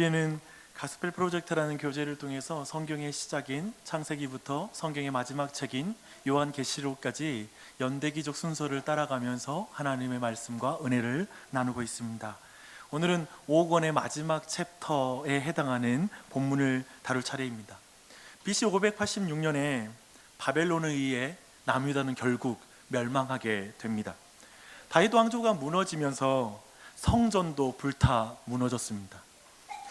우리는 가스펠 프로젝트라는 교재를 통해서 성경의 시작인 창세기부터 성경의 마지막 책인 요한계시록까지 연대기적 순서를 따라가면서 하나님의 말씀과 은혜를 나누고 있습니다. 오늘은 5권의 마지막 챕터에 해당하는 본문을 다룰 차례입니다. BC 586년에 바벨론에 의해 남유다는 결국 멸망하게 됩니다. 다윗 왕조가 무너지면서 성전도 불타 무너졌습니다.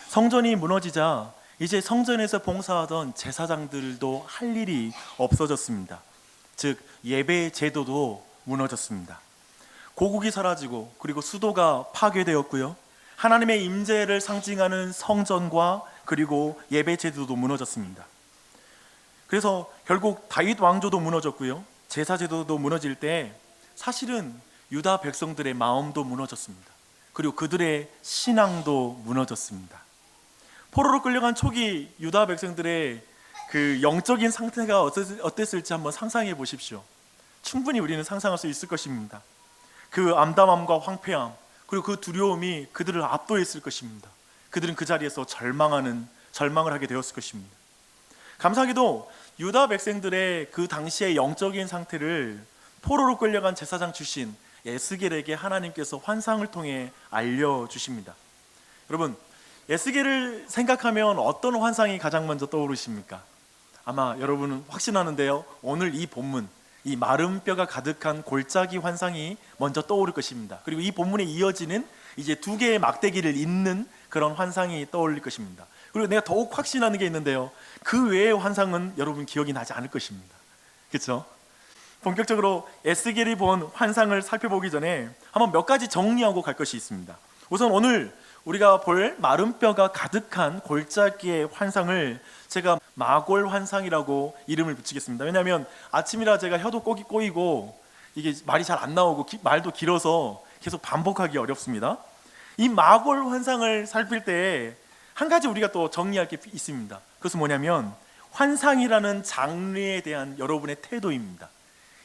성전이 무너지자 이제 성전에서 봉사하던 제사장들도 할 일이 없어졌습니다. 즉 예배 제도도 무너졌습니다. 고국이 사라지고 그리고 수도가 파괴되었고요. 하나님의 임재를 상징하는 성전과 그리고 예배 제도도 무너졌습니다. 그래서 결국 다윗 왕조도 무너졌고요. 제사 제도도 무너질 때 사실은 유다 백성들의 마음도 무너졌습니다. 그리고 그들의 신앙도 무너졌습니다. 포로로 끌려간 초기 유다 백성들의 그 영적인 상태가 어땠을지 한번 상상해 보십시오. 충분히 우리는 상상할 수 있을 것입니다. 그 암담함과 황폐함 그리고 그 두려움이 그들을 압도했을 것입니다. 그들은 그 자리에서 절망을 하게 되었을 것입니다. 감사하게도 유다 백성들의 그 당시의 영적인 상태를 포로로 끌려간 제사장 출신 에스겔에게 하나님께서 환상을 통해 알려주십니다. 여러분, 에스겔을 생각하면 어떤 환상이 가장 먼저 떠오르십니까? 아마 여러분은 확신하는데요, 오늘 이 본문, 이 마른 뼈가 가득한 골짜기 환상이 먼저 떠오를 것입니다. 그리고 이 본문에 이어지는 이제 두 개의 막대기를 잇는 그런 환상이 떠올릴 것입니다. 그리고 내가 더욱 확신하는 게 있는데요, 그 외의 환상은 여러분 기억이 나지 않을 것입니다. 그렇죠? 본격적으로 에스겔이 본 환상을 살펴보기 전에 한번 몇 가지 정리하고 갈 것이 있습니다. 우선 오늘 우리가 볼 마른 뼈가 가득한 골짜기의 환상을 제가 마골 환상이라고 이름을 붙이겠습니다. 왜냐하면 아침이라 제가 혀도 꼬이고 이게 말이 잘 안 나오고 말도 길어서 계속 반복하기 어렵습니다. 이 마골 환상을 살필 때 한 가지 우리가 또 정리할 게 있습니다. 그것은 뭐냐면 환상이라는 장르에 대한 여러분의 태도입니다.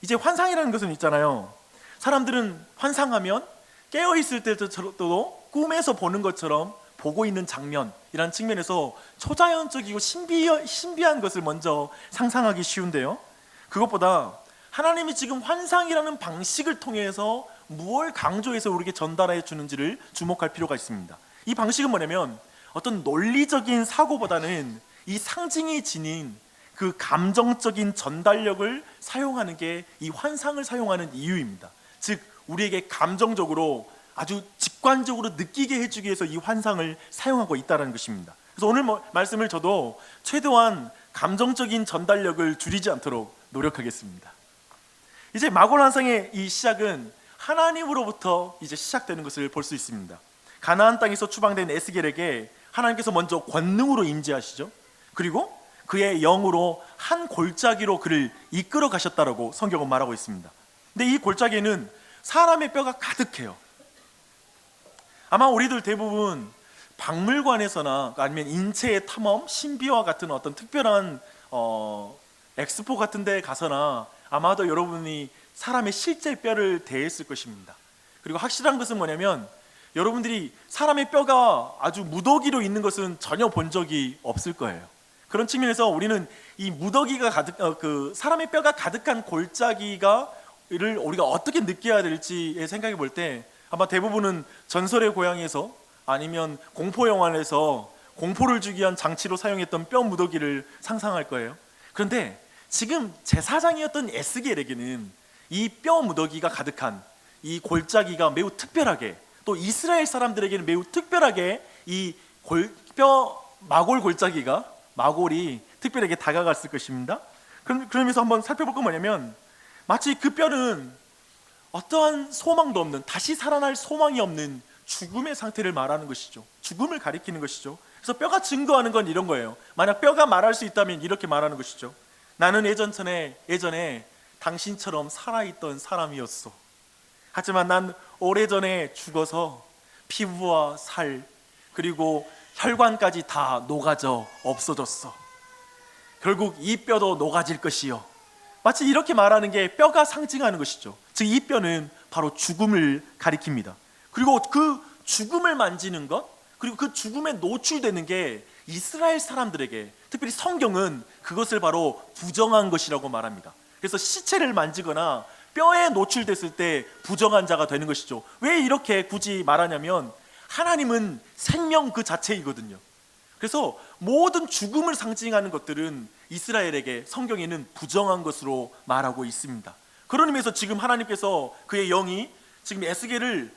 이제 환상이라는 것은 있잖아요, 사람들은 환상하면 깨어있을 때도 꿈에서 보는 것처럼 보고 있는 장면이라는 측면에서 초자연적이고 신비한 것을 먼저 상상하기 쉬운데요, 그것보다 하나님이 지금 환상이라는 방식을 통해서 무엇을 강조해서 우리에게 전달해 주는지를 주목할 필요가 있습니다. 이 방식은 뭐냐면 어떤 논리적인 사고보다는 이 상징이 지닌 그 감정적인 전달력을 사용하는 게 이 환상을 사용하는 이유입니다. 즉 우리에게 감정적으로 아주 직관적으로 느끼게 해주기 위해서 이 환상을 사용하고 있다는 것입니다. 그래서 오늘 말씀을 저도 최대한 감정적인 전달력을 줄이지 않도록 노력하겠습니다. 이제 마골 환상의 이 시작은 하나님으로부터 이제 시작되는 것을 볼 수 있습니다. 가나안 땅에서 추방된 에스겔에게 하나님께서 먼저 권능으로 임재하시죠. 그리고 그의 영으로 한 골짜기로 그를 이끌어 가셨다라고 성경은 말하고 있습니다. 근데 이 골짜기에는 사람의 뼈가 가득해요. 아마 우리들 대부분 박물관에서나 아니면 인체의 탐험, 신비와 같은 어떤 특별한 엑스포 같은 데 가서나 아마도 여러분이 사람의 실제 뼈를 대했을 것입니다. 그리고 확실한 것은 뭐냐면 여러분들이 사람의 뼈가 아주 무더기로 있는 것은 전혀 본 적이 없을 거예요. 그런 측면에서 우리는 이 무더기가 사람의 뼈가 가득한 골짜기를 우리가 어떻게 느껴야 될지에 생각해 볼 때 아마 대부분은 전설의 고향에서 아니면 공포 영화에서 공포를 주기 위한 장치로 사용했던 뼈 무더기를 상상할 거예요. 그런데 지금 제사장이었던 에스겔에게는 이 뼈 무더기가 가득한 이 골짜기가 매우 특별하게, 또 이스라엘 사람들에게는 매우 특별하게 이 마골 골짜기가, 마골이 특별하게 다가갔을 것입니다. 그러면서 한번 살펴볼 건 뭐냐면 마치 그 뼈는 어떠한 소망도 없는, 다시 살아날 소망이 없는 죽음의 상태를 말하는 것이죠. 죽음을 가리키는 것이죠. 그래서 뼈가 증거하는 건 이런 거예요. 만약 뼈가 말할 수 있다면 이렇게 말하는 것이죠. 나는 예전에 당신처럼 살아있던 사람이었어. 하지만 난 오래전에 죽어서 피부와 살 그리고 혈관까지 다 녹아져 없어졌어. 결국 이 뼈도 녹아질 것이요. 마치 이렇게 말하는 게 뼈가 상징하는 것이죠. 즉 이 뼈는 바로 죽음을 가리킵니다. 그리고 그 죽음을 만지는 것, 그리고 그 죽음에 노출되는 게 이스라엘 사람들에게, 특별히 성경은 그것을 바로 부정한 것이라고 말합니다. 그래서 시체를 만지거나 뼈에 노출됐을 때 부정한 자가 되는 것이죠. 왜 이렇게 굳이 말하냐면 하나님은 생명 그 자체이거든요. 그래서 모든 죽음을 상징하는 것들은 이스라엘에게 성경에는 부정한 것으로 말하고 있습니다. 그런 의미에서 지금 하나님께서 그의 영이 지금 에스겔을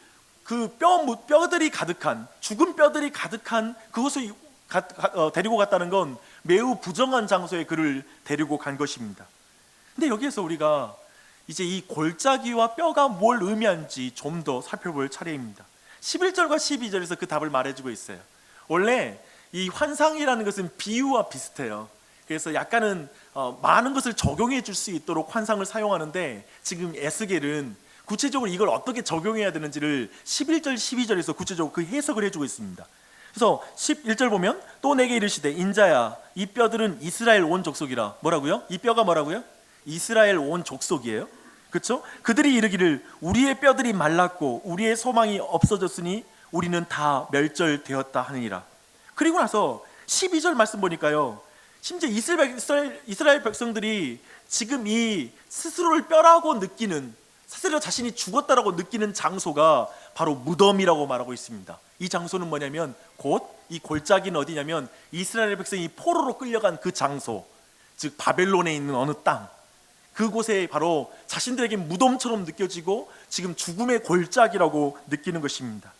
그 뼈들이 가득한, 죽은 뼈들이 가득한 그곳을 데리고 갔다는 건 매우 부정한 장소에 그를 데리고 간 것입니다. 근데 여기에서 우리가 이제 이 골짜기와 뼈가 뭘 의미하는지 좀 더 살펴볼 차례입니다. 11절과 12절에서 그 답을 말해주고 있어요. 원래 이 환상이라는 것은 비유와 비슷해요. 그래서 약간은 많은 것을 적용해 줄 수 있도록 환상을 사용하는데, 지금 에스겔은 구체적으로 이걸 어떻게 적용해야 되는지를 11절, 12절에서 구체적으로 그 해석을 해주고 있습니다. 그래서 11절 보면 또 내게 이르시되 인자야 이 뼈들은 이스라엘 온 족속이라. 뭐라고요? 이 뼈가 뭐라고요? 이스라엘 온 족속이에요. 그렇죠? 그들이 이르기를 우리의 뼈들이 말랐고 우리의 소망이 없어졌으니 우리는 다 멸절되었다 하느니라. 그리고 나서 12절 말씀 보니까요, 심지어 이스라엘 백성들이 지금 이 스스로를 뼈라고 느끼는, 스스로 자신이 죽었다라고 느끼는 장소가 바로 무덤이라고 말하고 있습니다. 이 장소는 뭐냐면 곧 이 골짜기는 어디냐면 이스라엘 백성이 포로로 끌려간 그 장소, 즉 바벨론에 있는 어느 땅, 그곳에 바로 자신들에게 무덤처럼 느껴지고 지금 죽음의 골짜기라고 느끼는 것입니다.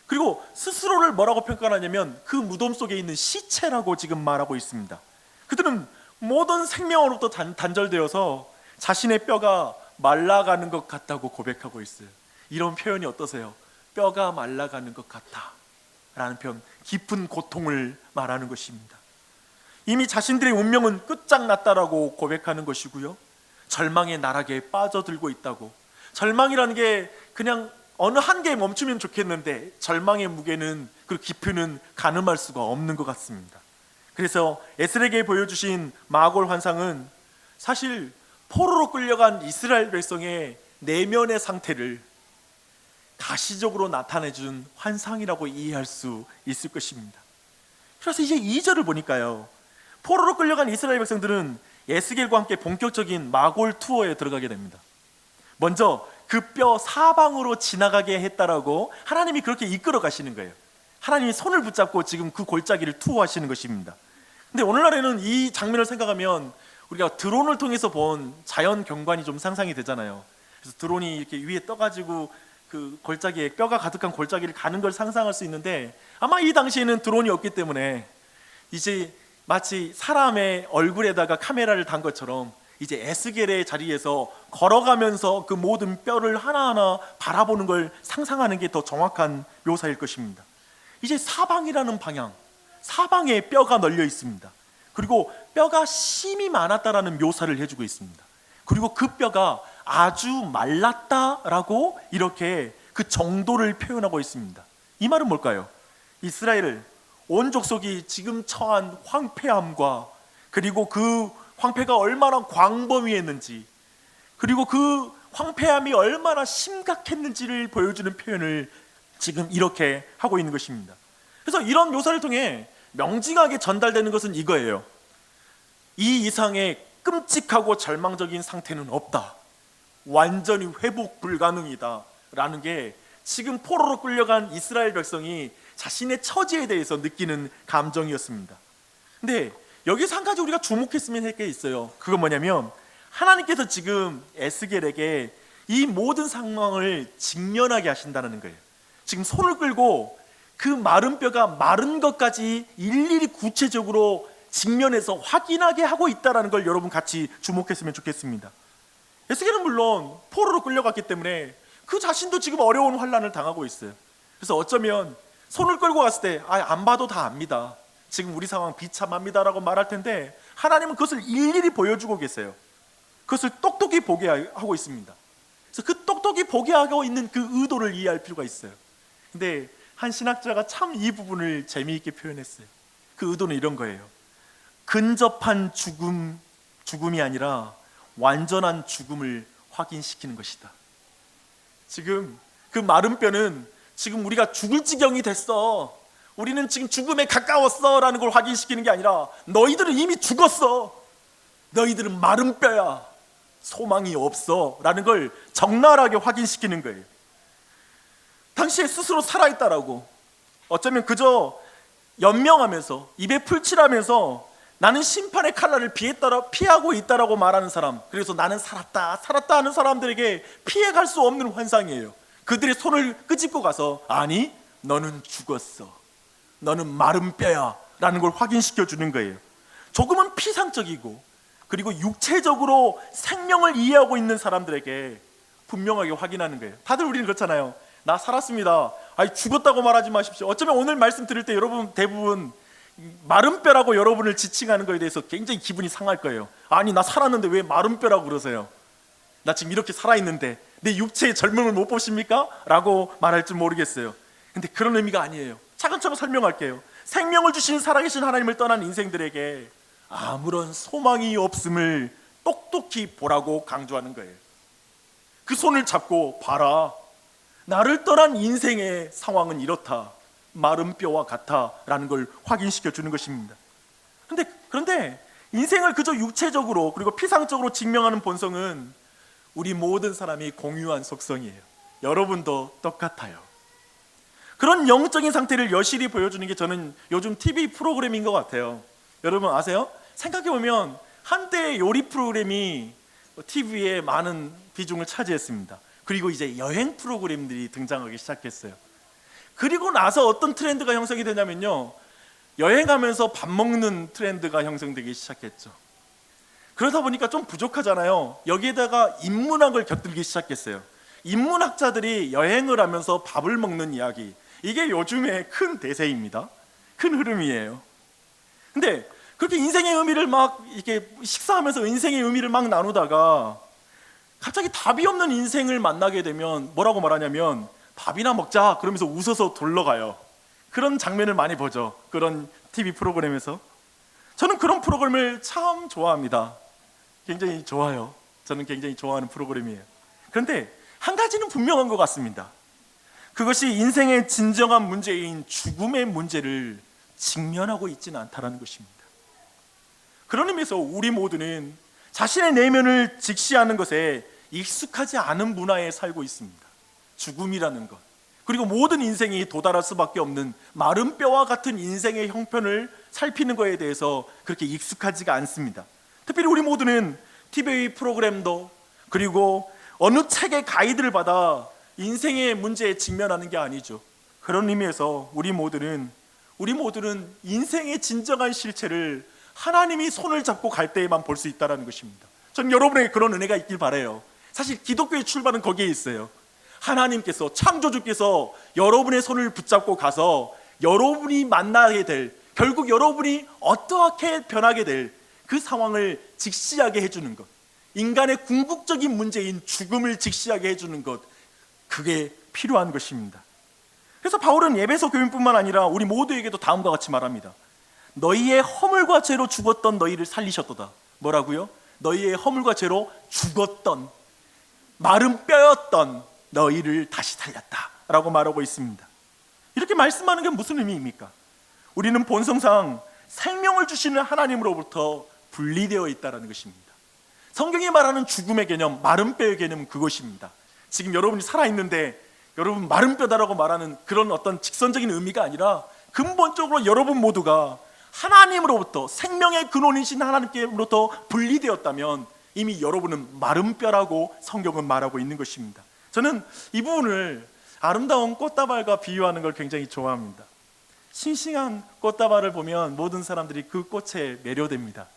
그리고 스스로를 뭐라고 평가하냐면 그 무덤 속에 있는 시체라고 지금 말하고 있습니다. 그들은 모든 생명으로부터 단절되어서 자신의 뼈가 말라가는 것 같다고 고백하고 있어요. 이런 표현이 어떠세요? 뼈가 말라가는 것 같다 라는 표현, 깊은 고통을 말하는 것입니다. 이미 자신들의 운명은 끝장났다라고 고백하는 것이고요, 절망의 나락에 빠져들고 있다고. 절망이라는 게 그냥 어느 한계에 멈추면 좋겠는데 절망의 무게는, 그 깊이는 가늠할 수가 없는 것 같습니다. 그래서 에스겔에게 보여주신 마골 환상은 사실 포로로 끌려간 이스라엘 백성의 내면의 상태를 가시적으로 나타내준 환상이라고 이해할 수 있을 것입니다. 그래서 이제 2절을 보니까요, 포로로 끌려간 이스라엘 백성들은 에스겔과 함께 본격적인 마골 투어에 들어가게 됩니다. 먼저 그 뼈 사방으로 지나가게 했다라고 하나님이 그렇게 이끌어 가시는 거예요. 하나님이 손을 붙잡고 지금 그 골짜기를 투어하시는 것입니다. 근데 오늘날에는 이 장면을 생각하면 우리가 드론을 통해서 본 자연 경관이 좀 상상이 되잖아요. 그래서 드론이 이렇게 위에 떠가지고 그 골짜기에, 뼈가 가득한 골짜기를 가는 걸 상상할 수 있는데, 아마 이 당시에는 드론이 없기 때문에 이제 마치 사람의 얼굴에다가 카메라를 단 것처럼 이제 에스겔의 자리에서 걸어가면서 그 모든 뼈를 하나하나 바라보는 걸 상상하는 게 더 정확한 묘사일 것입니다. 이제 사방이라는 방향, 사방에 뼈가 널려 있습니다. 그리고 뼈가 심이 많았다라는 묘사를 해주고 있습니다. 그리고 그 뼈가 아주 말랐다라고 이렇게 그 정도를 표현하고 있습니다. 이 말은 뭘까요? 이스라엘 온 족속이 지금 처한 황폐함과, 그리고 그 황폐가 얼마나 광범위했는지, 그리고 그 황폐함이 얼마나 심각했는지를 보여주는 표현을 지금 이렇게 하고 있는 것입니다. 그래서 이런 묘사를 통해 명징하게 전달되는 것은 이거예요. 이 이상의 끔찍하고 절망적인 상태는 없다, 완전히 회복 불가능이다 라는 게 지금 포로로 끌려간 이스라엘 백성이 자신의 처지에 대해서 느끼는 감정이었습니다. 근데 여기서 한 가지 우리가 주목했으면 할 게 있어요. 그건 뭐냐면 하나님께서 지금 에스겔에게 이 모든 상황을 직면하게 하신다는 거예요. 지금 손을 끌고 그 마른 뼈가 마른 것까지 일일이 구체적으로 직면해서 확인하게 하고 있다는 걸 여러분 같이 주목했으면 좋겠습니다. 에스겔은 물론 포로로 끌려갔기 때문에 그 자신도 지금 어려운 환난을 당하고 있어요. 그래서 어쩌면 손을 끌고 갔을 때 안 봐도 다 압니다, 지금 우리 상황 비참합니다라고 말할 텐데, 하나님은 그것을 일일이 보여주고 계세요. 그것을 똑똑히 보게 하고 있습니다. 그래서 그 똑똑히 보게 하고 있는 그 의도를 이해할 필요가 있어요. 근데 한 신학자가 참 이 부분을 재미있게 표현했어요. 그 의도는 이런 거예요. 근접한 죽음이 아니라 완전한 죽음을 확인시키는 것이다. 지금 그 마른 뼈는 지금 우리가 죽을 지경이 됐어, 우리는 지금 죽음에 가까웠어 라는 걸 확인시키는 게 아니라 너희들은 이미 죽었어, 너희들은 마른 뼈야, 소망이 없어 라는 걸 적나라하게 확인시키는 거예요. 당시에 스스로 살아있다라고, 어쩌면 그저 연명하면서 입에 풀칠하면서 나는 심판의 칼날을 피하고 있다라고 말하는 사람, 그래서 나는 살았다 하는 사람들에게 피해갈 수 없는 환상이에요. 그들의 손을 끄집고 가서 아니 너는 죽었어, 너는 마른 뼈야 라는 걸 확인시켜 주는 거예요. 조금은 피상적이고 그리고 육체적으로 생명을 이해하고 있는 사람들에게 분명하게 확인하는 거예요. 다들 우리는 그렇잖아요. 나 살았습니다. 아니 죽었다고 말하지 마십시오. 어쩌면 오늘 말씀 들을 때 여러분 대부분 마른 뼈라고 여러분을 지칭하는 거에 대해서 굉장히 기분이 상할 거예요. 아니 나 살았는데 왜 마른 뼈라고 그러세요? 나 지금 이렇게 살아있는데 내 육체의 젊음을 못 보십니까? 라고 말할 줄 모르겠어요. 근데 그런 의미가 아니에요. 차근차근 설명할게요. 생명을 주신 살아계신 하나님을 떠난 인생들에게 아무런 소망이 없음을 똑똑히 보라고 강조하는 거예요. 그 손을 잡고 봐라, 나를 떠난 인생의 상황은 이렇다, 마른 뼈와 같아 라는 걸 확인시켜 주는 것입니다. 그런데 인생을 그저 육체적으로 그리고 피상적으로 증명하는 본성은 우리 모든 사람이 공유한 속성이에요. 여러분도 똑같아요. 그런 영적인 상태를 여실히 보여주는 게 저는 요즘 TV 프로그램인 것 같아요. 여러분 아세요? 생각해보면 한때 요리 프로그램이 TV에 많은 비중을 차지했습니다. 그리고 이제 여행 프로그램들이 등장하기 시작했어요. 그리고 나서 어떤 트렌드가 형성이 되냐면요, 여행하면서 밥 먹는 트렌드가 형성되기 시작했죠. 그러다 보니까 좀 부족하잖아요. 여기에다가 인문학을 곁들이기 시작했어요. 인문학자들이 여행을 하면서 밥을 먹는 이야기, 이게 요즘의 큰 대세입니다. 큰 흐름이에요. 근데 그렇게 인생의 의미를 막 이렇게 식사하면서 인생의 의미를 막 나누다가 갑자기 답이 없는 인생을 만나게 되면 뭐라고 말하냐면 밥이나 먹자 그러면서 웃어서 돌러가요. 그런 장면을 많이 보죠. 그런 TV 프로그램에서. 저는 그런 프로그램을 참 좋아합니다. 굉장히 좋아요. 저는 굉장히 좋아하는 프로그램이에요. 그런데 한 가지는 분명한 것 같습니다. 그것이 인생의 진정한 문제인 죽음의 문제를 직면하고 있지는 않다는 것입니다. 그런 의미에서 우리 모두는 자신의 내면을 직시하는 것에 익숙하지 않은 문화에 살고 있습니다. 죽음이라는 것, 그리고 모든 인생이 도달할 수밖에 없는 마른 뼈와 같은 인생의 형편을 살피는 것에 대해서 그렇게 익숙하지가 않습니다. 특별히 우리 모두는 TV 프로그램도 그리고 어느 책의 가이드를 받아 인생의 문제에 직면하는 게 아니죠. 그런 의미에서 우리 모두는 인생의 진정한 실체를 하나님이 손을 잡고 갈 때에만 볼 수 있다는 것입니다. 저는 여러분에게 그런 은혜가 있길 바라요. 사실 기독교의 출발은 거기에 있어요. 하나님께서, 창조주께서 여러분의 손을 붙잡고 가서 여러분이 만나게 될, 결국 여러분이 어떻게 변하게 될 그 상황을 직시하게 해주는 것, 인간의 궁극적인 문제인 죽음을 직시하게 해주는 것, 그게 필요한 것입니다. 그래서 바울은 에베소 교인뿐만 아니라 우리 모두에게도 다음과 같이 말합니다. 너희의 허물과 죄로 죽었던 너희를 살리셨도다. 뭐라고요? 너희의 허물과 죄로 죽었던, 마른 뼈였던 너희를 다시 살렸다 라고 말하고 있습니다. 이렇게 말씀하는 게 무슨 의미입니까? 우리는 본성상 생명을 주시는 하나님으로부터 분리되어 있다는 것입니다. 성경이 말하는 죽음의 개념, 마른 뼈의 개념은 그것입니다. 지금 여러분이 살아있는데 여러분 마른 뼈다라고 말하는 그런 어떤 직선적인 의미가 아니라 근본적으로 여러분 모두가 하나님으로부터, 생명의 근원이신 하나님께로부터 분리되었다면 이미 여러분은 마른 뼈라고 성경은 말하고 있는 것입니다. 저는 이 부분을 아름다운 꽃다발과 비유하는 걸 굉장히 좋아합니다. 싱싱한 꽃다발을 보면 모든 사람들이 그 꽃에 매료됩니다.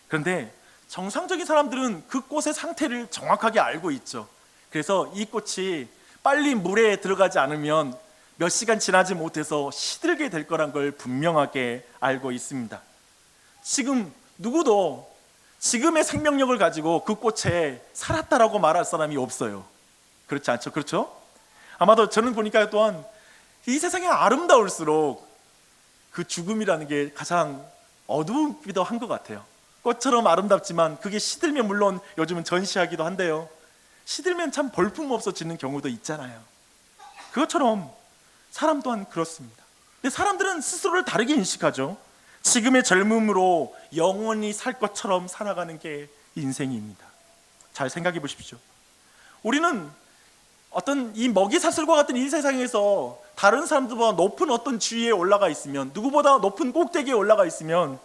그런데 정상적인 사람들은 그 꽃의 상태를 정확하게 알고 있죠. 그래서 이 꽃이 빨리 물에 들어가지 않으면 몇 시간 지나지 못해서 시들게 될 거란 걸 분명하게 알고 있습니다. 지금 누구도 지금의 생명력을 가지고 그 꽃에 살았다라고 말할 사람이 없어요. 그렇지 않죠? 그렇죠? 아마도 저는 보니까 또한 이 세상이 아름다울수록 그 죽음이라는 게 가장 어두우기도 한 것 같아요. 꽃처럼 아름답지만 그게 시들면, 물론 요즘은 전시하기도 한데요, 시들면 참 볼품없어지는 경우도 있잖아요. 그것처럼 사람 또한 그렇습니다. 근데 사람들은 스스로를 다르게 인식하죠. 지금의 젊음으로 영원히 살 것처럼 살아가는 게 인생입니다. 잘 생각해 보십시오. 우리는 어떤 이 먹이사슬과 같은 이 세상에서 다른 사람들보다 높은 어떤 지위에 올라가 있으면, 누구보다 높은 꼭대기에 올라가 있으면,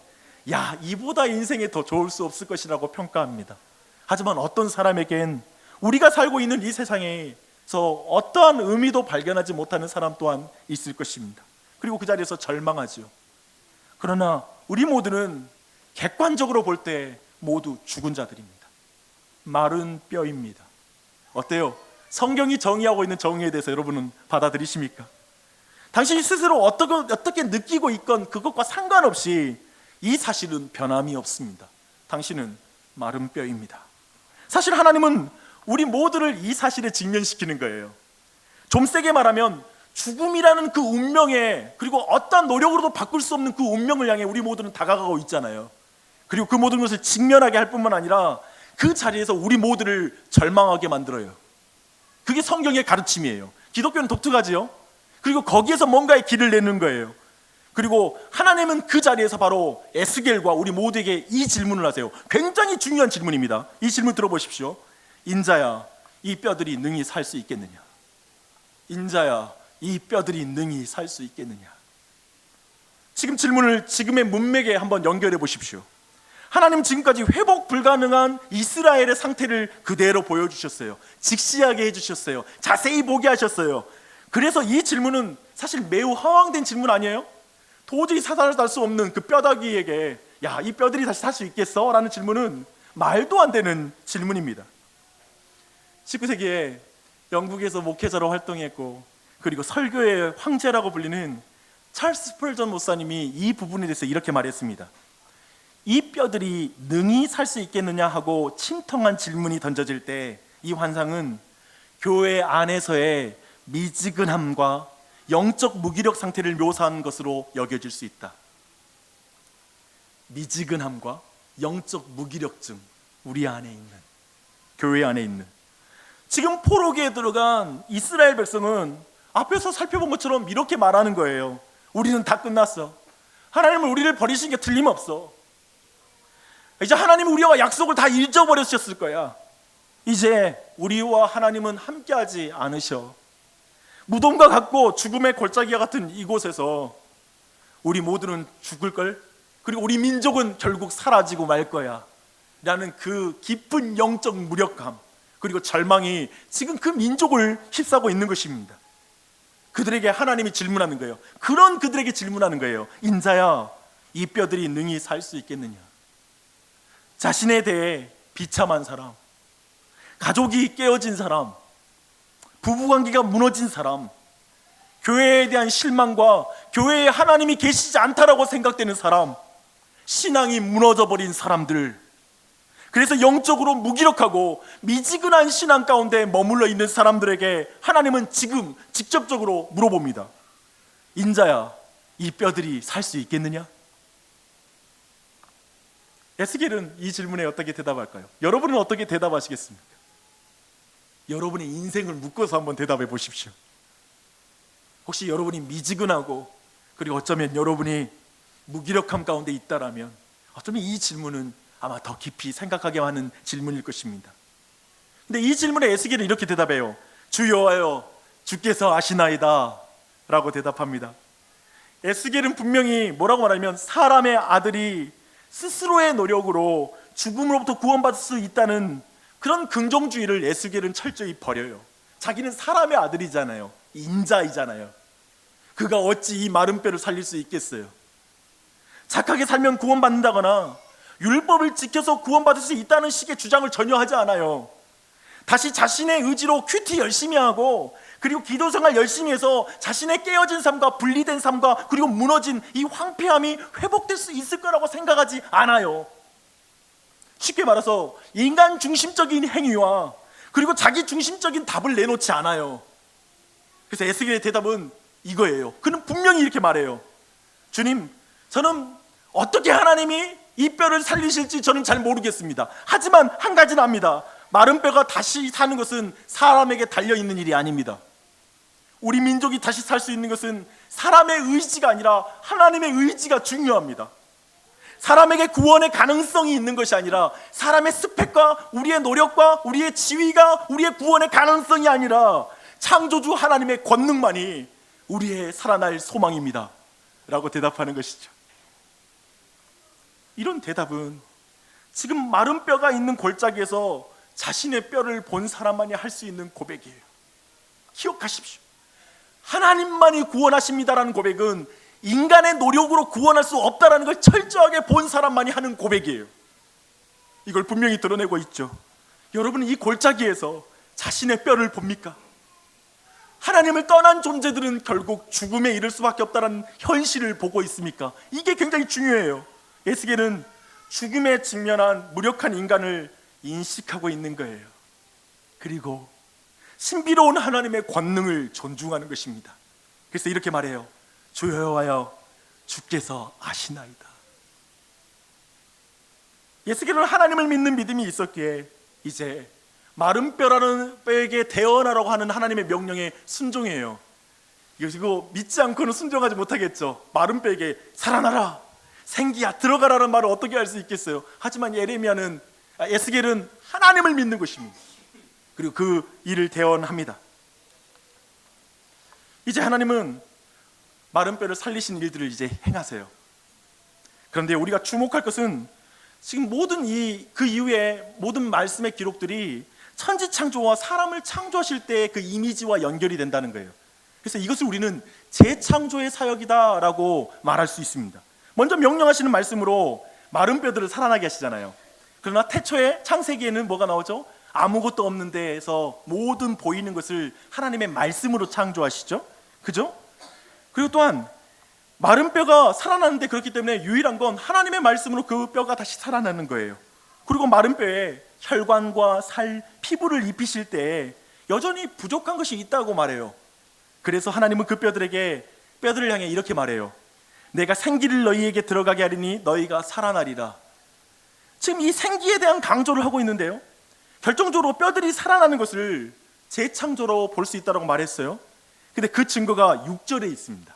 야, 이보다 인생에 더 좋을 수 없을 것이라고 평가합니다. 하지만 어떤 사람에겐 우리가 살고 있는 이 세상에서 어떠한 의미도 발견하지 못하는 사람 또한 있을 것입니다. 그리고 그 자리에서 절망하죠. 그러나 우리 모두는 객관적으로 볼 때 모두 죽은 자들입니다. 마른 뼈입니다. 어때요? 성경이 정의하고 있는 정의에 대해서 여러분은 받아들이십니까? 당신이 스스로 어떻게 느끼고 있건 그것과 상관없이 이 사실은 변함이 없습니다. 당신은 마른 뼈입니다. 사실 하나님은 우리 모두를 이 사실에 직면시키는 거예요. 좀 세게 말하면 죽음이라는 그 운명에, 그리고 어떠한 노력으로도 바꿀 수 없는 그 운명을 향해 우리 모두는 다가가고 있잖아요. 그리고 그 모든 것을 직면하게 할 뿐만 아니라 그 자리에서 우리 모두를 절망하게 만들어요. 그게 성경의 가르침이에요. 기독교는 독특하지요. 그리고 거기에서 뭔가의 길을 내는 거예요. 그리고 하나님은 그 자리에서 바로 에스겔과 우리 모두에게 이 질문을 하세요. 굉장히 중요한 질문입니다. 이 질문 들어보십시오. 인자야, 이 뼈들이 능히 살 수 있겠느냐? 인자야, 이 뼈들이 능히 살 수 있겠느냐? 지금 질문을 지금의 문맥에 한번 연결해 보십시오. 하나님 지금까지 회복 불가능한 이스라엘의 상태를 그대로 보여주셨어요. 직시하게 해주셨어요. 자세히 보게 하셨어요. 그래서 이 질문은 사실 매우 허황된 질문 아니에요? 도저히 사살할 수 없는 그 뼈다귀에게 야, 이 뼈들이 다시 살 수 있겠어? 라는 질문은 말도 안 되는 질문입니다. 19세기에 영국에서 목회자로 활동했고, 그리고 설교의 황제라고 불리는 찰스 스펄전 목사님이 이 부분에 대해서 이렇게 말했습니다. 이 뼈들이 능히 살 수 있겠느냐 하고 침통한 질문이 던져질 때 이 환상은 교회 안에서의 미지근함과 영적 무기력 상태를 묘사한 것으로 여겨질 수 있다. 미지근함과 영적 무기력증, 우리 안에 있는, 교회 안에 있는. 지금 포로기에 들어간 이스라엘 백성은 앞에서 살펴본 것처럼 이렇게 말하는 거예요. 우리는 다 끝났어. 하나님은 우리를 버리신 게 틀림없어. 이제 하나님은 우리와 약속을 다 잊어버리셨을 거야. 이제 우리와 하나님은 함께하지 않으셔. 무덤과 같고 죽음의 골짜기와 같은 이곳에서 우리 모두는 죽을걸? 그리고 우리 민족은 결국 사라지고 말 거야 라는 그 깊은 영적 무력감, 그리고 절망이 지금 그 민족을 휩싸고 있는 것입니다. 그들에게 하나님이 질문하는 거예요. 그런 그들에게 질문하는 거예요. 인자야, 이 뼈들이 능히 살 수 있겠느냐? 자신에 대해 비참한 사람, 가족이 깨어진 사람, 부부관계가 무너진 사람, 교회에 대한 실망과 교회에 하나님이 계시지 않다라고 생각되는 사람, 신앙이 무너져버린 사람들, 그래서 영적으로 무기력하고 미지근한 신앙 가운데 머물러 있는 사람들에게 하나님은 지금 직접적으로 물어봅니다. 인자야, 이 뼈들이 살 수 있겠느냐? 에스겔은 이 질문에 어떻게 대답할까요? 여러분은 어떻게 대답하시겠습니까? 여러분의 인생을 묶어서 한번 대답해 보십시오. 혹시 여러분이 미지근하고, 그리고 어쩌면 여러분이 무기력함 가운데 있다라면 어쩌면 이 질문은 아마 더 깊이 생각하게 하는 질문일 것입니다. 근데 이 질문에 에스겔은 이렇게 대답해요. 주 여호와여, 주께서 아시나이다 라고 대답합니다. 에스겔은 분명히 뭐라고 말하냐면, 사람의 아들이 스스로의 노력으로 죽음으로부터 구원받을 수 있다는 그런 긍정주의를 에스겔은 철저히 버려요. 자기는 사람의 아들이잖아요. 인자이잖아요. 그가 어찌 이 마른 뼈를 살릴 수 있겠어요? 착하게 살면 구원받는다거나 율법을 지켜서 구원받을 수 있다는 식의 주장을 전혀 하지 않아요. 다시 자신의 의지로 큐티 열심히 하고, 그리고 기도생활 열심히 해서 자신의 깨어진 삶과 분리된 삶과 그리고 무너진 이 황폐함이 회복될 수 있을 거라고 생각하지 않아요. 쉽게 말해서 인간 중심적인 행위와 그리고 자기 중심적인 답을 내놓지 않아요. 그래서 에스겔의 대답은 이거예요. 그는 분명히 이렇게 말해요. 주님, 저는 어떻게 하나님이 이 뼈를 살리실지 저는 잘 모르겠습니다. 하지만 한 가지는 압니다. 마른 뼈가 다시 사는 것은 사람에게 달려있는 일이 아닙니다. 우리 민족이 다시 살 수 있는 것은 사람의 의지가 아니라 하나님의 의지가 중요합니다. 사람에게 구원의 가능성이 있는 것이 아니라 사람의 스펙과 우리의 노력과 우리의 지위가 우리의 구원의 가능성이 아니라 창조주 하나님의 권능만이 우리의 살아날 소망입니다 라고 대답하는 것이죠. 이런 대답은 지금 마른 뼈가 있는 골짜기에서 자신의 뼈를 본 사람만이 할 수 있는 고백이에요. 기억하십시오. 하나님만이 구원하십니다라는 고백은 인간의 노력으로 구원할 수 없다라는 걸 철저하게 본 사람만이 하는 고백이에요. 이걸 분명히 드러내고 있죠. 여러분은 이 골짜기에서 자신의 뼈를 봅니까? 하나님을 떠난 존재들은 결국 죽음에 이를 수밖에 없다는 현실을 보고 있습니까? 이게 굉장히 중요해요. 에스겔은 죽음에 직면한 무력한 인간을 인식하고 있는 거예요. 그리고 신비로운 하나님의 권능을 존중하는 것입니다. 그래서 이렇게 말해요. 주 여호와여, 주께서 아시나이다. 에스겔은 하나님을 믿는 믿음이 있었기에 이제 마른 뼈라는 뼈에게 대언하라고 하는 하나님의 명령에 순종해요. 이거 믿지 않고는 순종하지 못하겠죠. 마른 뼈에게 살아나라, 생기야, 들어가라는 말을 어떻게 할 수 있겠어요? 하지만 에스겔은 하나님을 믿는 것입니다. 그리고 그 일을 대언합니다. 이제 하나님은 마른 뼈를 살리신 일들을 이제 행하세요. 그런데 우리가 주목할 것은 지금 그 이후에 모든 말씀의 기록들이 천지창조와 사람을 창조하실 때 그 이미지와 연결이 된다는 거예요. 그래서 이것을 우리는 재창조의 사역이다라고 말할 수 있습니다. 먼저 명령하시는 말씀으로 마른 뼈들을 살아나게 하시잖아요. 그러나 태초에 창세기에는 뭐가 나오죠? 아무것도 없는 데에서 모든 보이는 것을 하나님의 말씀으로 창조하시죠. 그죠? 그리고 또한 마른 뼈가 살아나는데, 그렇기 때문에 유일한 건 하나님의 말씀으로 그 뼈가 다시 살아나는 거예요. 그리고 마른 뼈에 혈관과 살, 피부를 입히실 때 여전히 부족한 것이 있다고 말해요. 그래서 하나님은 그 뼈들을 향해 이렇게 말해요. 내가 생기를 너희에게 들어가게 하리니 너희가 살아나리라. 지금 이 생기에 대한 강조를 하고 있는데요, 결정적으로 뼈들이 살아나는 것을 재창조로 볼 수 있다고 말했어요. 근데 그 증거가 6절에 있습니다.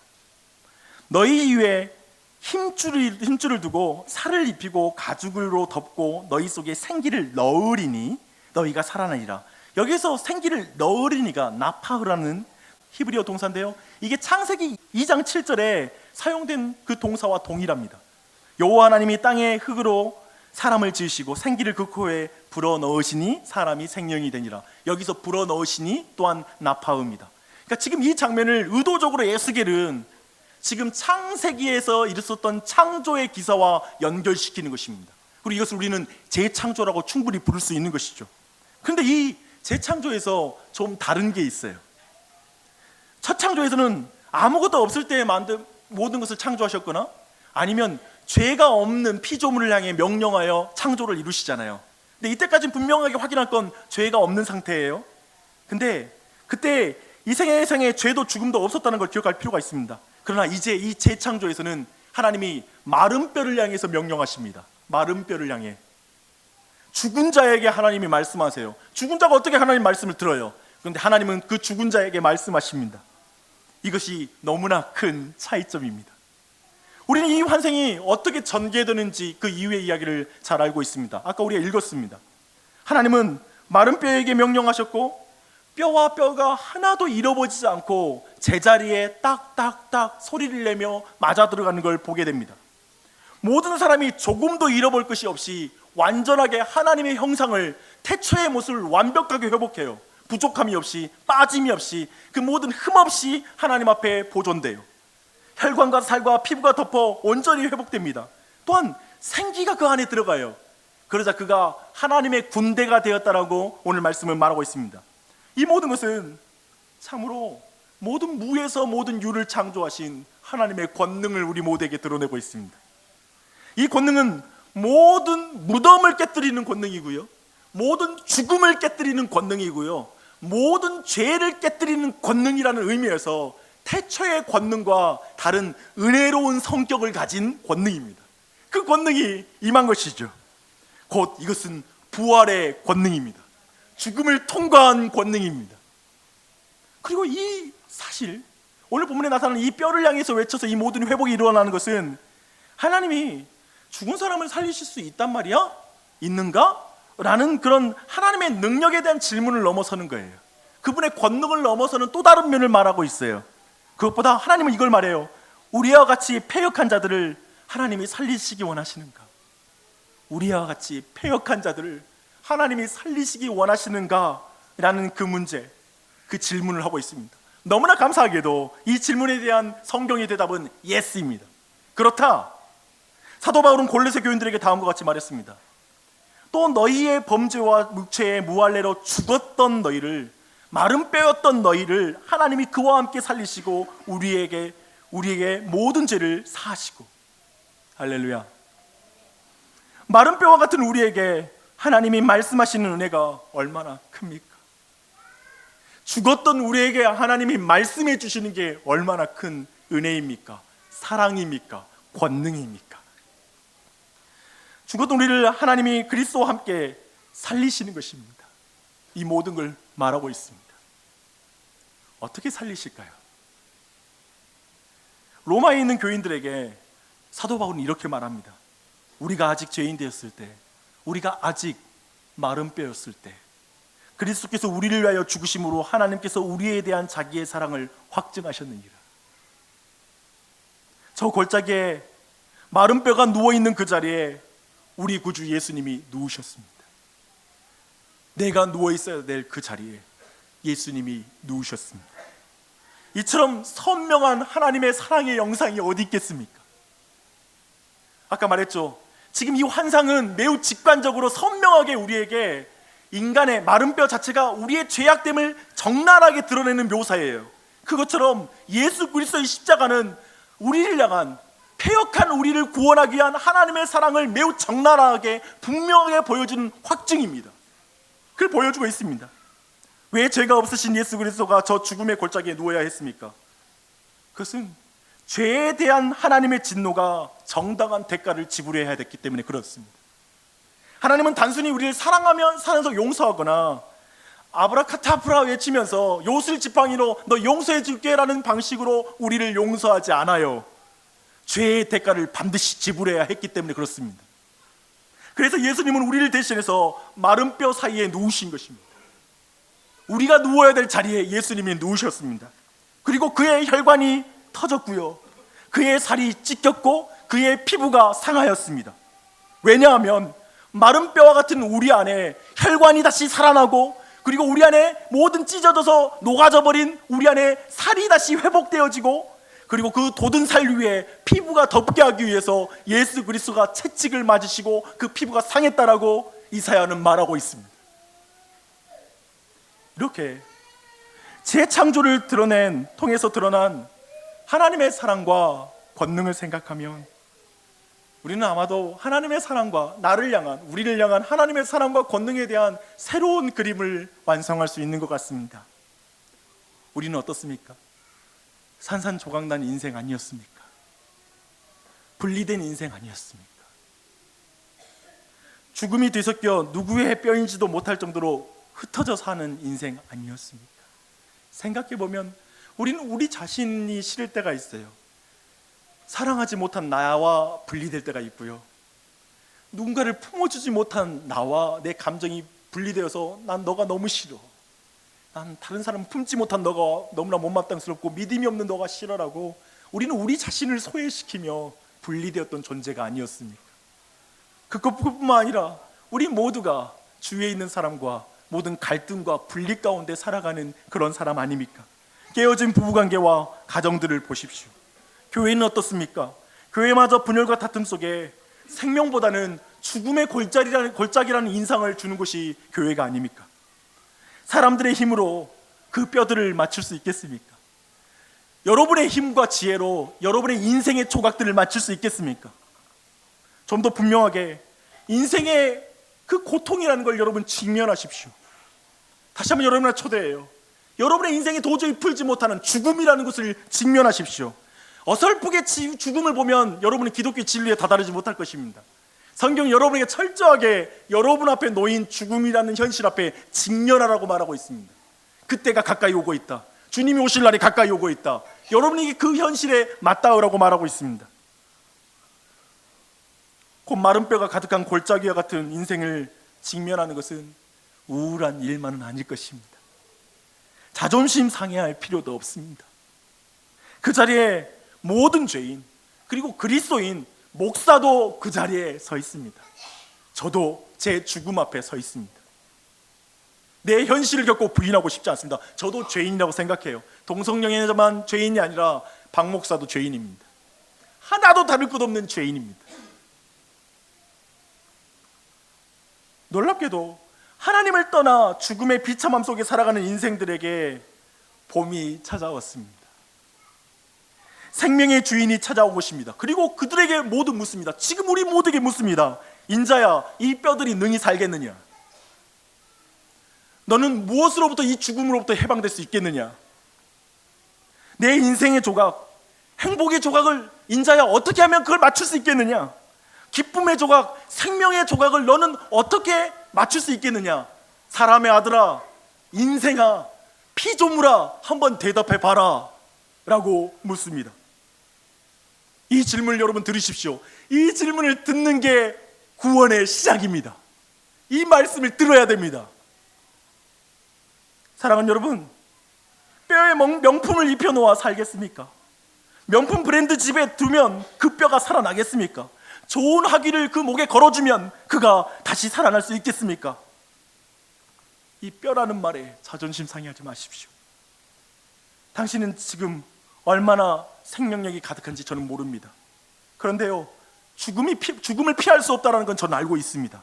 너희 위에 힘줄을 두고 살을 입히고 가죽으로 덮고 너희 속에 생기를 넣으리니 너희가 살아나리라. 여기서 생기를 넣으리니가 나파흐라는 히브리어 동사인데요, 이게 창세기 2장 7절에 사용된 그 동사와 동일합니다. 여호와 하나님이 땅의 흙으로 사람을 지으시고 생기를 그 코에 불어넣으시니 사람이 생명이 되니라. 여기서 불어넣으시니 또한 나파흐입니다. 그러니까 지금 이 장면을 의도적으로 에스겔은 지금 창세기에서 있었던 창조의 기사와 연결시키는 것입니다. 그리고 이것을 우리는 재창조라고 충분히 부를 수 있는 것이죠. 그런데 이 재창조에서 좀 다른 게 있어요. 첫 창조에서는 아무것도 없을 때 만든 모든 것을 창조하셨거나 아니면 죄가 없는 피조물을 향해 명령하여 창조를 이루시잖아요. 근데 이때까지는 분명하게 확인할 건 죄가 없는 상태예요. 근데 그때 이 세상에 죄도 죽음도 없었다는 걸 기억할 필요가 있습니다. 그러나 이제 이 재창조에서는 하나님이 마른 뼈를 향해서 명령하십니다. 마른 뼈를 향해. 죽은 자에게 하나님이 말씀하세요. 죽은 자가 어떻게 하나님 말씀을 들어요? 그런데 하나님은 그 죽은 자에게 말씀하십니다. 이것이 너무나 큰 차이점입니다. 우리는 이 환생이 어떻게 전개되는지 그 이후의 이야기를 잘 알고 있습니다. 아까 우리가 읽었습니다. 하나님은 마른 뼈에게 명령하셨고 뼈와 뼈가 하나도 잃어버리지 않고 제자리에 딱딱딱 소리를 내며 맞아 들어가는 걸 보게 됩니다. 모든 사람이 조금도 잃어볼 것이 없이 완전하게 하나님의 형상을, 태초의 모습을 완벽하게 회복해요. 부족함이 없이, 빠짐이 없이, 그 모든 흠 없이 하나님 앞에 보존돼요. 혈관과 살과 피부가 덮어 온전히 회복됩니다. 또한 생기가 그 안에 들어가요. 그러자 그가 하나님의 군대가 되었다라고 오늘 말씀을 말하고 있습니다. 이 모든 것은 참으로 모든 무에서 모든 유를 창조하신 하나님의 권능을 우리 모두에게 드러내고 있습니다. 이 권능은 모든 무덤을 깨뜨리는 권능이고요, 모든 죽음을 깨뜨리는 권능이고요, 모든 죄를 깨뜨리는 권능이라는 의미에서 태초의 권능과 다른 은혜로운 성격을 가진 권능입니다. 그 권능이 임한 것이죠. 곧 이것은 부활의 권능입니다. 죽음을 통과한 권능입니다. 그리고 이 사실, 오늘 본문에 나타나는 이 뼈를 향해서 외쳐서 이 모든 회복이 일어나는 것은 하나님이 죽은 사람을 살리실 수 있단 말이야? 있는가? 라는 그런 하나님의 능력에 대한 질문을 넘어서는 거예요. 그분의 권능을 넘어서는 또 다른 면을 말하고 있어요. 그것보다 하나님은 이걸 말해요. 우리와 같이 패역한 자들을 하나님이 살리시기 원하시는가? 우리와 같이 패역한 자들을 하나님이 살리시기 원하시는가? 라는 그 문제, 그 질문을 하고 있습니다. 너무나 감사하게도 이 질문에 대한 성경의 대답은 예스입니다. 그렇다. 사도 바울은 골로새 교인들에게 다음과 같이 말했습니다. 또 너희의 범죄와 묵죄의 무할례로 죽었던 너희를, 마른 뼈였던 너희를 하나님이 그와 함께 살리시고 우리에게 모든 죄를 사하시고. 할렐루야. 마른 뼈와 같은 우리에게 하나님이 말씀하시는 은혜가 얼마나 큽니까? 죽었던 우리에게 하나님이 말씀해 주시는 게 얼마나 큰 은혜입니까? 사랑입니까? 권능입니까? 죽었던 우리를 하나님이 그리스도와 함께 살리시는 것입니다. 이 모든 걸 말하고 있습니다. 어떻게 살리실까요? 로마에 있는 교인들에게 사도 바울은 이렇게 말합니다. 우리가 아직 죄인 되었을 때, 우리가 아직 마른 뼈였을 때 그리스도께서 우리를 위하여 죽으심으로 하나님께서 우리에 대한 자기의 사랑을 확증하셨느니라. 저 골짜기에 마른 뼈가 누워있는 그 자리에 우리 구주 예수님이 누우셨습니다. 내가 누워있어야 될 그 자리에 예수님이 누우셨습니다. 이처럼 선명한 하나님의 사랑의 영상이 어디 있겠습니까? 아까 말했죠. 지금 이 환상은 매우 직관적으로 선명하게 우리에게 인간의 마른 뼈 자체가 우리의 죄악됨을 적나라하게 드러내는 묘사예요. 그것처럼 예수 그리스도의 십자가는 우리를 향한, 패역한 우리를 구원하기 위한 하나님의 사랑을 매우 적나라하게 분명하게 보여주는 확증입니다. 그걸 보여주고 있습니다. 왜 죄가 없으신 예수 그리스도가 저 죽음의 골짜기에 누워야 했습니까? 그것은 죄에 대한 하나님의 진노가 정당한 대가를 지불해야 됐기 때문에 그렇습니다. 하나님은 단순히 우리를 사랑하면 살아서 용서하거나 아브라카타브라 외치면서 요술 지팡이로 너 용서해 줄게 라는 방식으로 우리를 용서하지 않아요. 죄의 대가를 반드시 지불해야 했기 때문에 그렇습니다. 그래서 예수님은 우리를 대신해서 마른 뼈 사이에 누우신 것입니다. 우리가 누워야 될 자리에 예수님이 누우셨습니다. 그리고 그의 혈관이 터졌고요, 그의 살이 찢겼고 그의 피부가 상하였습니다. 왜냐하면 마른 뼈와 같은 우리 안에 혈관이 다시 살아나고, 그리고 우리 안에 모든 찢어져서 녹아져 버린 우리 안에 살이 다시 회복되어지고, 그리고 그 돋은 살 위에 피부가 덮게 하기 위해서 예수 그리스도가 채찍을 맞으시고 그 피부가 상했다라고 이사야는 말하고 있습니다. 이렇게 재창조를 통해서 드러난 하나님의 사랑과 권능을 생각하면 우리는 아마도 하나님의 사랑과 우리를 향한 하나님의 사랑과 권능에 대한 새로운 그림을 완성할 수 있는 것 같습니다. 우리는 어떻습니까? 산산조각난 인생 아니었습니까? 분리된 인생 아니었습니까? 죽음이 뒤섞여 누구의 뼈인지도 못할 정도로 흩어져 사는 인생 아니었습니까? 생각해보면 우리는 우리 자신이 싫을 때가 있어요. 사랑하지 못한 나와 분리될 때가 있고요, 누군가를 품어주지 못한 나와 내 감정이 분리되어서 난 너가 너무 싫어, 난 다른 사람 품지 못한 너가 너무나 못마땅스럽고 믿음이 없는 너가 싫어라고 우리는 우리 자신을 소외시키며 분리되었던 존재가 아니었습니까? 그것뿐만 아니라 우리 모두가 주위에 있는 사람과 모든 갈등과 분리 가운데 살아가는 그런 사람 아닙니까? 깨어진 부부관계와 가정들을 보십시오. 교회는 어떻습니까? 교회마저 분열과 다툼 속에 생명보다는 죽음의 골짜기라는 인상을 주는 것이 교회가 아닙니까? 사람들의 힘으로 그 뼈들을 맞출 수 있겠습니까? 여러분의 힘과 지혜로 여러분의 인생의 조각들을 맞출 수 있겠습니까? 좀 더 분명하게 인생의 그 고통이라는 걸 여러분 직면하십시오. 다시 한번 여러분을 초대해요. 여러분의 인생이 도저히 풀지 못하는 죽음이라는 것을 직면하십시오. 어설프게 죽음을 보면 여러분은 기독교의 진리에 다다르지 못할 것입니다. 성경은 여러분에게 철저하게 여러분 앞에 놓인 죽음이라는 현실 앞에 직면하라고 말하고 있습니다. 그때가 가까이 오고 있다. 주님이 오실 날이 가까이 오고 있다. 여러분에게 그 현실에 맞닿으라고 말하고 있습니다. 곧 마른 뼈가 가득한 골짜기와 같은 인생을 직면하는 것은 우울한 일만은 아닐 것입니다. 자존심 상해할 필요도 없습니다. 그 자리에 모든 죄인, 그리고 그리스도인, 목사도 그 자리에 서 있습니다. 저도 제 죽음 앞에 서 있습니다. 내 현실을 겪고 부인하고 싶지 않습니다. 저도 죄인이라고 생각해요. 동성연애자만 죄인이 아니라 박 목사도 죄인입니다. 하나도 다를 것 없는 죄인입니다. 놀랍게도 하나님을 떠나 죽음의 비참함 속에 살아가는 인생들에게 봄이 찾아왔습니다. 생명의 주인이 찾아온 것입니다. 그리고 그들에게 모두 묻습니다. 지금 우리 모두에게 묻습니다. 인자야, 이 뼈들이 능히 살겠느냐? 너는 무엇으로부터 이 죽음으로부터 해방될 수 있겠느냐? 내 인생의 조각, 행복의 조각을 인자야 어떻게 하면 그걸 맞출 수 있겠느냐? 기쁨의 조각, 생명의 조각을 너는 어떻게 맞출 수 있겠느냐? 사람의 아들아, 인생아, 피조물아, 한번 대답해 봐라 라고 묻습니다. 이 질문을 여러분 들으십시오. 이 질문을 듣는 게 구원의 시작입니다. 이 말씀을 들어야 됩니다. 사랑하는 여러분, 뼈에 명품을 입혀놓아 살겠습니까? 명품 브랜드 집에 두면 그 뼈가 살아나겠습니까? 좋은 학위를 그 목에 걸어주면 그가 다시 살아날 수 있겠습니까? 이 뼈라는 말에 자존심 상해하지 마십시오. 당신은 지금 얼마나 생명력이 가득한지 저는 모릅니다. 그런데요, 죽음을 피할 수 없다는 건 저는 알고 있습니다.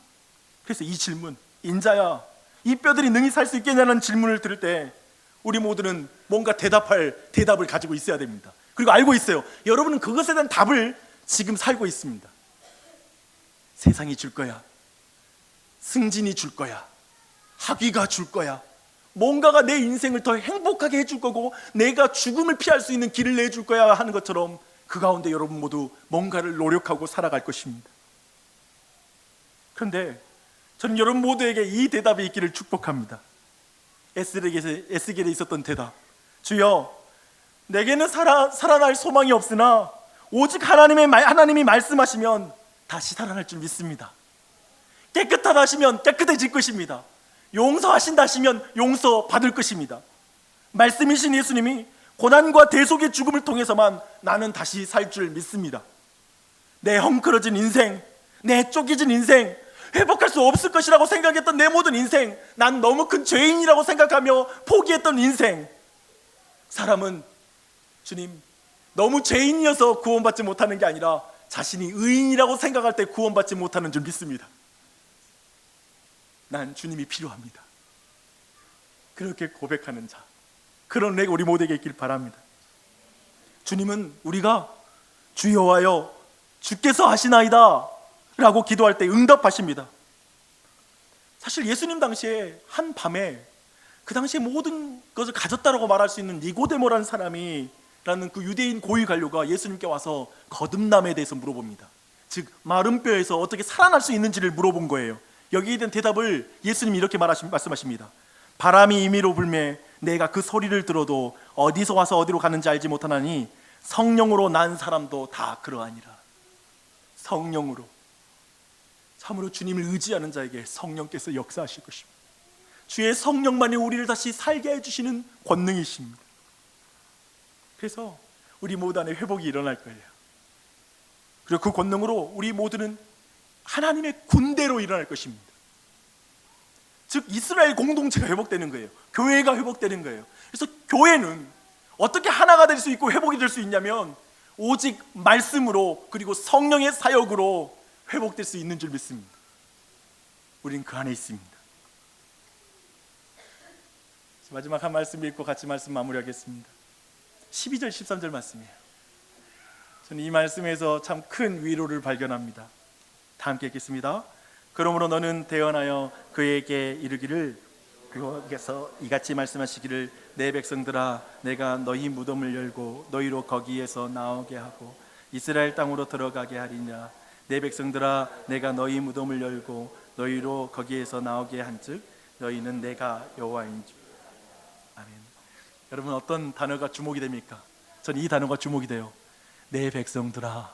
그래서 이 질문, 인자야, 이 뼈들이 능히 살 수 있겠냐는 질문을 들을 때 우리 모두는 뭔가 대답을 가지고 있어야 됩니다. 그리고 알고 있어요. 여러분은 그것에 대한 답을 지금 살고 있습니다. 세상이 줄 거야, 승진이 줄 거야, 학위가 줄 거야, 뭔가가 내 인생을 더 행복하게 해줄 거고 내가 죽음을 피할 수 있는 길을 내줄 거야 하는 것처럼 그 가운데 여러분 모두 뭔가를 노력하고 살아갈 것입니다. 그런데 저는 여러분 모두에게 이 대답이 있기를 축복합니다. 에스겔에 있었던 대답, 주여, 내게는 살아날 소망이 없으나 오직 하나님이 말씀하시면 다시 살아날 줄 믿습니다. 깨끗하다 하시면 깨끗해질 것입니다. 용서하신다 하시면 용서받을 것입니다. 말씀이신 예수님이 고난과 대속의 죽음을 통해서만 나는 다시 살 줄 믿습니다. 내 헝클어진 인생, 내 쪼개진 인생, 회복할 수 없을 것이라고 생각했던 내 모든 인생, 난 너무 큰 죄인이라고 생각하며 포기했던 인생, 사람은 주님, 너무 죄인이어서 구원받지 못하는 게 아니라 자신이 의인이라고 생각할 때 구원받지 못하는 줄 믿습니다. 난 주님이 필요합니다. 그렇게 고백하는 자, 그런 우리 모두에게 있길 바랍니다. 주님은 우리가 주여와여 주께서 하시나이다 라고 기도할 때 응답하십니다. 사실 예수님 당시에 한 밤에 그 당시에 모든 것을 가졌다라고 말할 수 있는 니고데모라는 사람이 라는 그 유대인 고위 관료가 예수님께 와서 거듭남에 대해서 물어봅니다. 즉 마른 뼈에서 어떻게 살아날 수 있는지를 물어본 거예요. 여기에 대한 대답을 예수님이 이렇게 말씀하십니다. 바람이 임의로 불매 내가 그 소리를 들어도 어디서 와서 어디로 가는지 알지 못하나니 성령으로 난 사람도 다 그러하니라. 성령으로, 참으로 주님을 의지하는 자에게 성령께서 역사하실 것입니다. 주의 성령만이 우리를 다시 살게 해주시는 권능이십니다. 그래서 우리 모두 안에 회복이 일어날 거예요. 그리고 그 권능으로 우리 모두는 하나님의 군대로 일어날 것입니다. 즉 이스라엘 공동체가 회복되는 거예요. 교회가 회복되는 거예요. 그래서 교회는 어떻게 하나가 될 수 있고 회복이 될 수 있냐면 오직 말씀으로, 그리고 성령의 사역으로 회복될 수 있는 줄 믿습니다. 우린 그 안에 있습니다. 마지막 한 말씀 읽고 같이 말씀 마무리하겠습니다. 12절 13절 말씀이에요. 저는 이 말씀에서 참 큰 위로를 발견합니다. 다 함께 읽겠습니다. 그러므로 너는 대언하여 그에게 이르기를, 그께서 이같이 말씀하시기를, 내 백성들아, 내가 너희 무덤을 열고 너희로 거기에서 나오게 하고 이스라엘 땅으로 들어가게 하리냐. 내 백성들아, 내가 너희 무덤을 열고 너희로 거기에서 나오게 한즉 너희는 내가 여호와인 줄. 아멘. 여러분 어떤 단어가 주목이 됩니까? 저는 이 단어가 주목이 돼요. 내 백성들아,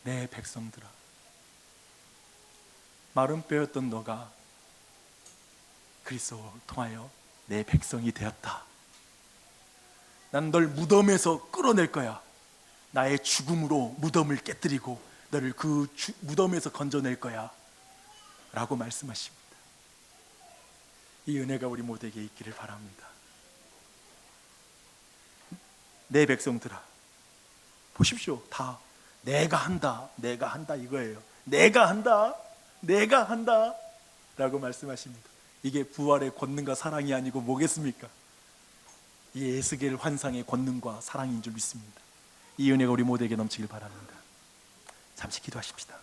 내 백성들아. 마른 뼈였던 너가 그리스도를 통하여 내 백성이 되었다. 난 널 무덤에서 끌어낼 거야. 나의 죽음으로 무덤을 깨뜨리고 너를 그 무덤에서 건져낼 거야 라고 말씀하십니다. 이 은혜가 우리 모두에게 있기를 바랍니다. 내 백성들아, 보십시오. 다 내가 한다, 내가 한다 이거예요. 내가 한다, 내가 한다 라고 말씀하십니다. 이게 부활의 권능과 사랑이 아니고 뭐겠습니까? 이 에스겔 환상의 권능과 사랑인 줄 믿습니다. 이 은혜가 우리 모두에게 넘치길 바랍니다. 잠시 기도하십시다.